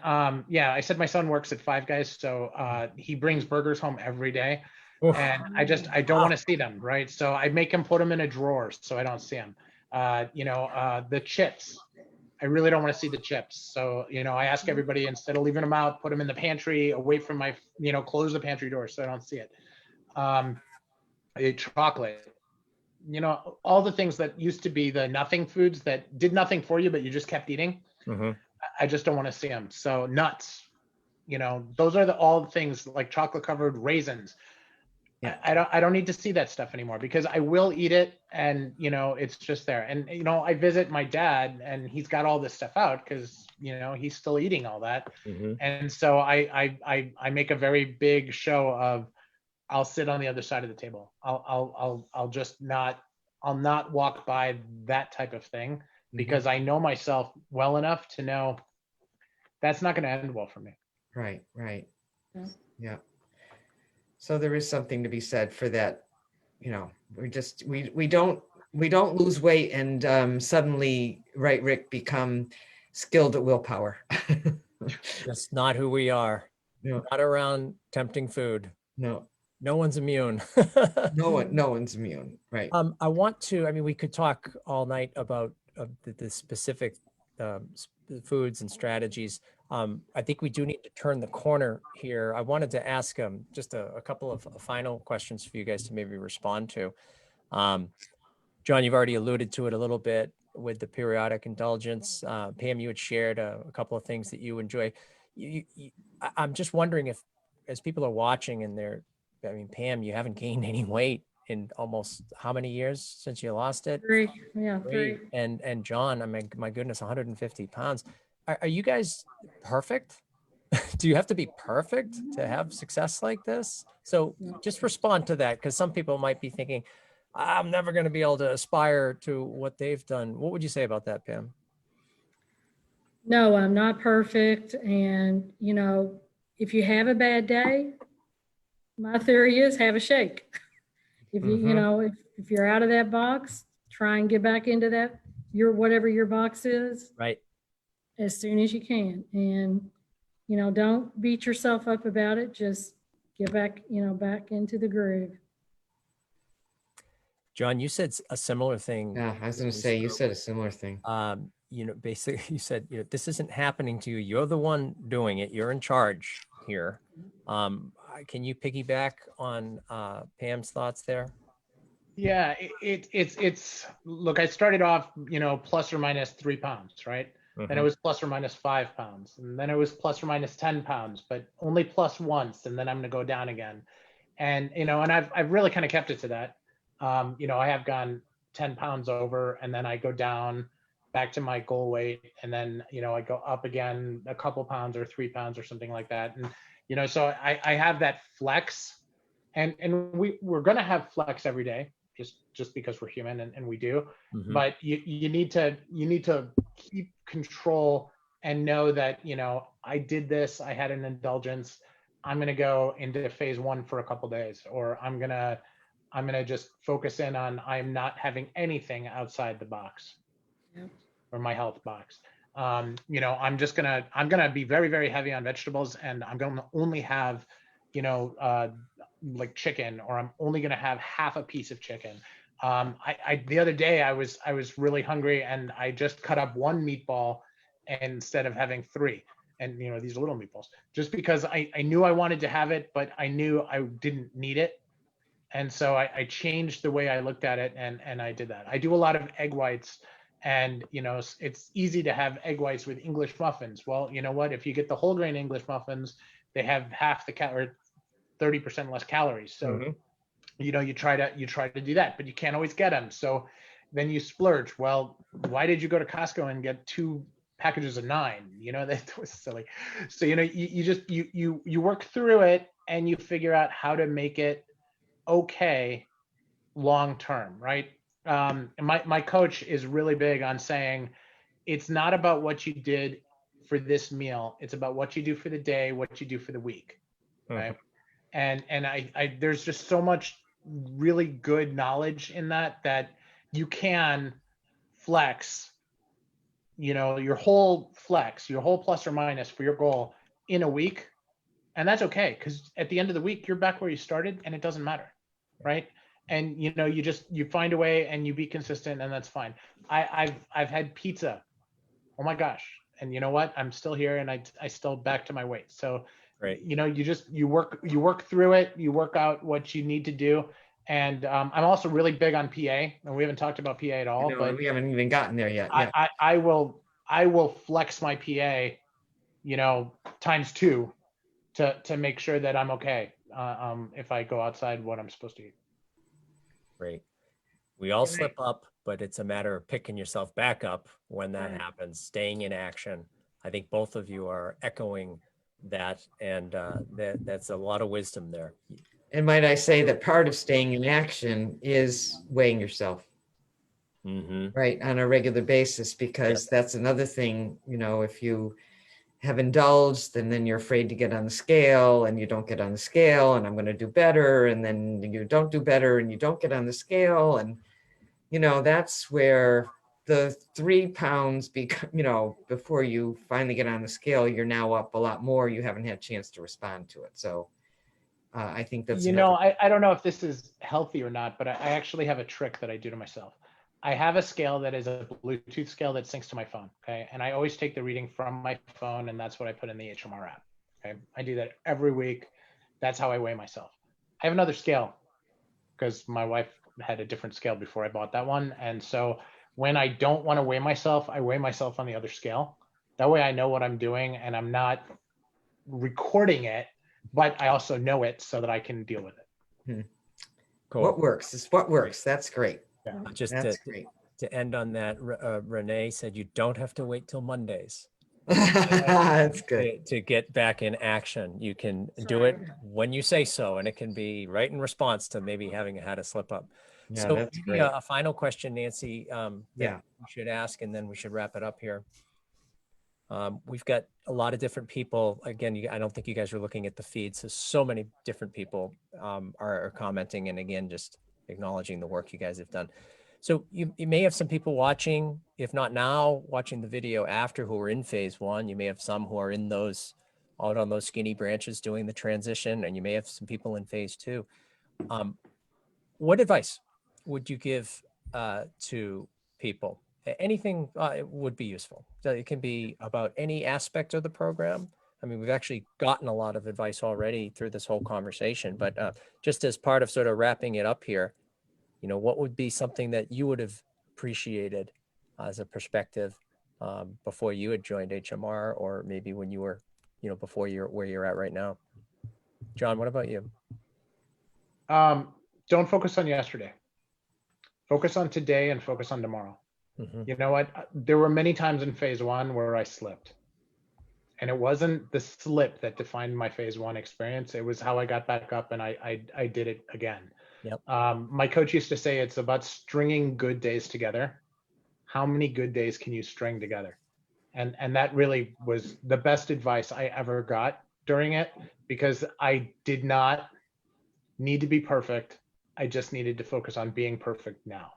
yeah, I said my son works at Five Guys, so he brings burgers home every day, Oof. and I don't want to see them, right? So I make him put them in a drawer so I don't see them. The chips, I really don't want to see the chips. So, I ask everybody, instead of leaving them out, put them in the pantry away from my, close the pantry door so I don't see it. Chocolate, all the things that used to be the nothing foods that did nothing for you, but you just kept eating. Mhm. I just don't want to see them. So nuts, those are all the things like chocolate covered raisins. Yeah. I don't need to see that stuff anymore because I will eat it, and it's just there. And I visit my dad and he's got all this stuff out because he's still eating all that. Mhm. And so I make a very big show of, I'll sit on the other side of the table. I'll just not, I'll not walk by that type of thing because I know myself well enough to know that's not going to end well for me. Right. Yeah. Yeah. So there is something to be said for that. We don't lose weight and suddenly, right, Rick, become skilled at willpower. That's not who we are. No. Not around tempting food. No. No one's immune. No one's immune. Right. We could talk all night about the specific foods and strategies. I think we do need to turn the corner here. I wanted to ask just a couple of final questions for you guys to maybe respond to. John, you've already alluded to it a little bit with the periodic indulgence. Pam, you had shared a couple of things that you enjoy. I'm just wondering if, as people are watching and Pam, you haven't gained any weight in almost how many years since you lost it? 3. Yeah, 3. And John, my goodness, 150 pounds. Are you guys perfect? Do you have to be perfect to have success like this? So just respond to that, because some people might be thinking, I'm never going to be able to aspire to what they've done. What would you say about that, Pam? No, I'm not perfect. And, if you have a bad day, my theory is have a shake. If you, if you're out of that box, try and get back into that, whatever your box is. Right. As soon as you can. And, don't beat yourself up about it. Just get back, back into the groove. John, you said a similar thing. Yeah, I was going to say, you said a similar thing. Basically you said, this isn't happening to you. You're the one doing it. You're in charge here. Can you piggyback on Pam's thoughts there? Yeah, it's look, I started off, plus or minus 3 pounds, right? Then it was plus or minus 5 pounds, and then it was plus or minus 10 pounds, but only plus once, and then I'm going to go down again. And and I've really kind of kept it to that. I have gone 10 pounds over, and then I go down back to my goal weight, and then I go up again a couple pounds or 3 pounds or something like that. And so I have that flex, and we're going to have flex every day, just because we're human, and we do. But you need to keep control and know that I did this, I had an indulgence, I'm going to go into phase 1 for a couple days, or I'm going to just focus in on, I'm not having anything outside the box. Yep. Or my health box. I'm gonna be very, very heavy on vegetables, and I'm gonna only have like chicken, or I'm only gonna have half a piece of chicken. The other day I was really hungry, and I just cut up 1 meatball instead of having 3, and these little meatballs, just because I knew I wanted to have it, but I knew I didn't need it. And so I changed the way I looked at it, and I did that. I do a lot of egg whites, and it's easy to have egg whites with English muffins. Well, you know what? If you get the whole grain English muffins, they have half the or 30% less calories. So you try to do that, but you can't always get them. So then you splurge. Well, why did you go to Costco and get 2 packages of 9? That was silly. So you work through it, and you figure out how to make it okay long term, right? My coach is really big on saying, it's not about what you did for this meal, it's about what you do for the day, what you do for the week, right? And I there's just so much really good knowledge in that you can flex your whole flex, your whole plus or minus for your goal in a week. And that's okay, because at the end of the week, you're back where you started and it doesn't matter, right? And you find a way and you be consistent, and that's fine. I've had pizza. Oh my gosh. And you know what? I'm still here, and I still back to my weight. So, Right. you work through it, you work out what you need to do. And I'm also really big on PA, and we haven't talked about PA at all, but we haven't even gotten there yet. Yeah. I will flex my PA, times 2 to make sure that I'm okay if I go outside what I'm supposed to eat. Great. We all slip up, but it's a matter of picking yourself back up when that Right. happens, staying in action. I think both of you are echoing that, and that's a lot of wisdom there. And might I say that part of staying in action is weighing yourself, right, on a regular basis, because that's another thing, if you have indulged and then you're afraid to get on the scale and you don't get on the scale, and I'm going to do better, and then you don't do better and you don't get on the scale. And, that's where the 3 pounds, before you finally get on the scale, you're now up a lot more. You haven't had a chance to respond to it. So I think that's, I don't know if this is healthy or not, but I actually have a trick that I do to myself. I have a scale that is a Bluetooth scale that syncs to my phone. Okay. And I always take the reading from my phone, and that's what I put in the HMR app. Okay. I do that every week. That's how I weigh myself. I have another scale because my wife had a different scale before I bought that one. And so when I don't want to weigh myself, I weigh myself on the other scale. That way I know what I'm doing, and I'm not recording it, but I also know it so that I can deal with it. Cool. What works is what works. That's great. Yeah. Just That's great. to end on that, Renee said you don't have to wait till Mondays That's good. to get back in action. You can do it when you say so, and it can be right in response to maybe having had a slip up. Yeah, So that's maybe great. a final question, Nancy, that we should ask, and then we should wrap it up here. We've got a lot of different people. Again, I don't think you guys are looking at the feed. So many different people are commenting, and again, just acknowledging the work you guys have done. So you may have some people watching, if not now, watching the video after, who are in phase 1. You may have some who are out on those skinny branches doing the transition, and you may have some people in phase 2. What advice would you give to people? Anything would be useful. It can be about any aspect of the program. I mean, we've actually gotten a lot of advice already through this whole conversation, but just as part of sort of wrapping it up here, what would be something that you would have appreciated as a perspective before you had joined HMR, or maybe when you were, before you're where you're at right now? John, what about you? Don't focus on yesterday. Focus on today and focus on tomorrow. You know what? There were many times in phase 1 where I slipped, and it wasn't the slip that defined my phase 1 experience. It was how I got back up and I did it again. Yep. My coach used to say it's about stringing good days together. How many good days can you string together? And that really was the best advice I ever got during it, because I did not need to be perfect. I just needed to focus on being perfect now.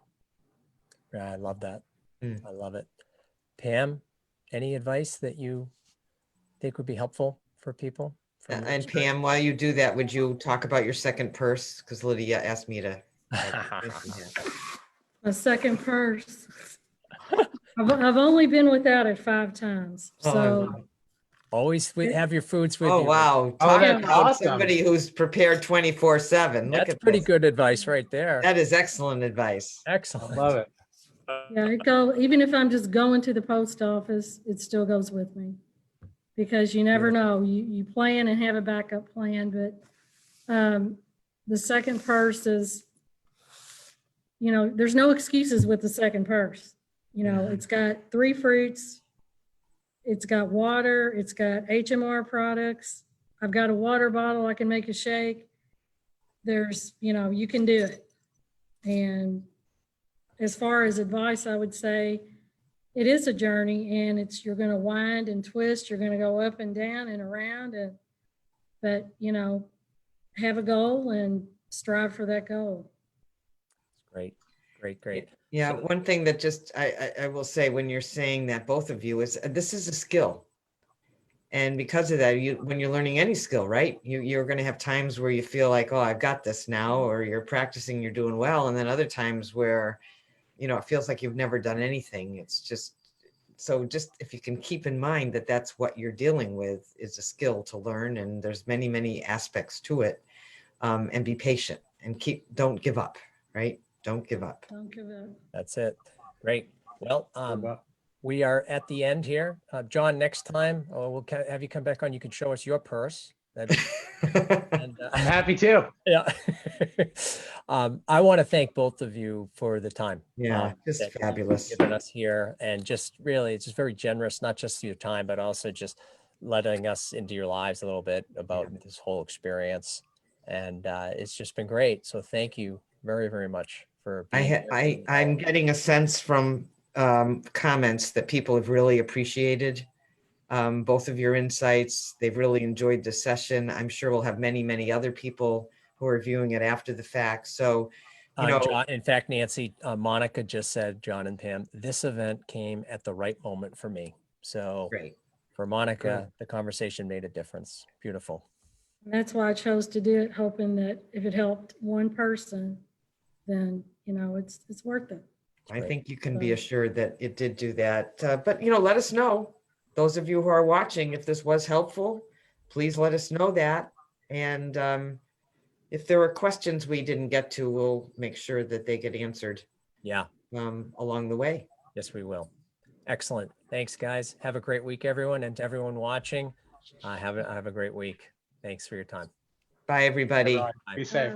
Yeah, I love that. I love it. Pam, any advice that you think would be helpful for people? And Pam, while you do that, would you talk about your second purse? Because Lydia asked me to. A second purse. I've only been without it 5 times. So always have your foods with you. Oh, wow. Oh, Talk that's about awesome. somebody who's prepared 24/7. That's pretty good advice right there. That is excellent advice. Excellent. Love it. yeah, even if I'm just going to the post office, it still goes with me, because you never know. You plan and have a backup plan, but the second purse is, there's no excuses with the second purse. It's got 3 fruits, it's got water, it's got HMR products. I've got a water bottle, I can make a shake. There's, you can do it. And as far as advice, I would say it is a journey, and you're going to wind and twist. You're going to go up and down and around, but have a goal and strive for that goal. Great. Great, great. Yeah, So- one thing that just I will say when you're saying that, both of you, is this is a skill. And because of that, when you're learning any skill, right, you're going to have times where you feel like, oh, I've got this now, or you're practicing, you're doing well, and then other times where, it feels like you've never done anything. It's just if you can keep in mind that that's what you're dealing with, is a skill to learn, and there's many, many aspects to it, and be patient and don't give up, right? Don't give up. Don't give up. That's it. Great. Well, Well, we are at the end here. John, next time we'll have you come back on. You can show us your purse. And, I'm happy to. yeah. I want to thank both of you for the time. Yeah, just that you've fabulous. given us here, and just really, it's just very generous, not just your time, but also just letting us into your lives a little bit about this whole experience. And it's just been great. So thank you very, very much for being here. I'm getting a sense from comments that people have really appreciated both of your insights. They've really enjoyed the session. I'm sure we'll have many, many other people who are viewing it after the fact. So, John, in fact, Nancy, Monica just said, John and Pam, this event came at the right moment for me. So great. For Monica, the conversation made a difference. Beautiful. That's why I chose to do it, hoping that if it helped one person, then, it's worth it. I think you can be assured that it did do that. But, let us know, those of you who are watching, if this was helpful, please let us know that. And if there are questions we didn't get to, we'll make sure that they get answered. Yeah. Along the way. Yes, we will. Excellent. Thanks, guys. Have a great week, everyone. And to everyone watching, have a great week. Thanks for your time. Bye, everybody. Everyone, be safe.